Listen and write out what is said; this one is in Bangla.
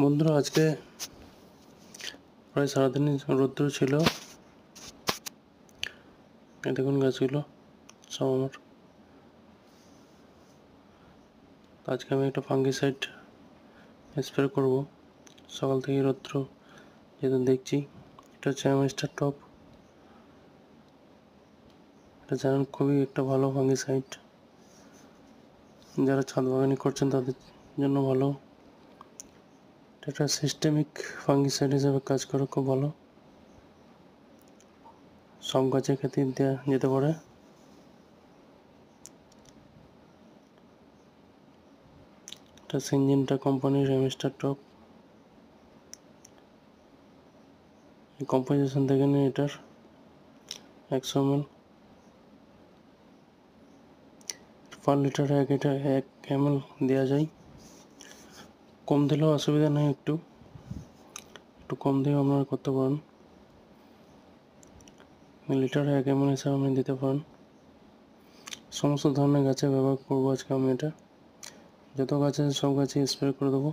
বন্ধুরা, আজকে প্রায় সারাদিনই রৌদ্র ছিল। এই দেখুন গাছগুলো সব আমার। আজকে আমি একটা ফাঙ্গিসাইড স্প্রে করব। সকাল থেকে রৌদ্র যেহেতু দেখছি। এটা হচ্ছে অ্যামিস্টার টপ। এটা জানেন খুবই একটা ভালো ফাঙ্গিসাইড। যারা ছাদ বাগানি করছেন তাদের জন্য ভালো। এটা সিস্টেমিক ফাঙ্গিসাইড হিসেবে কাজ করে, খুব ভালো। সব গাছের ক্ষেত্রে দেওয়া যেতে পারে। এটা সিনজেন্টা কোম্পানির অ্যামিস্টার টপ। এই কম্পোজিশন দেখে নিন এটার। 100 ml পার লিটারে 1 ml দেওয়া যায়। কম দিলেও অসুবিধা নেই, একটু কম দিয়েও আপনারা করতে পারেন। লিটারে 1 ml হিসাবে আপনি দিতে পারেন। সমস্ত ধরনের গাছে ব্যবহার করবো আজকে আমি এটা। যত গাছ আছে সব গাছে স্প্রে করে দেবো।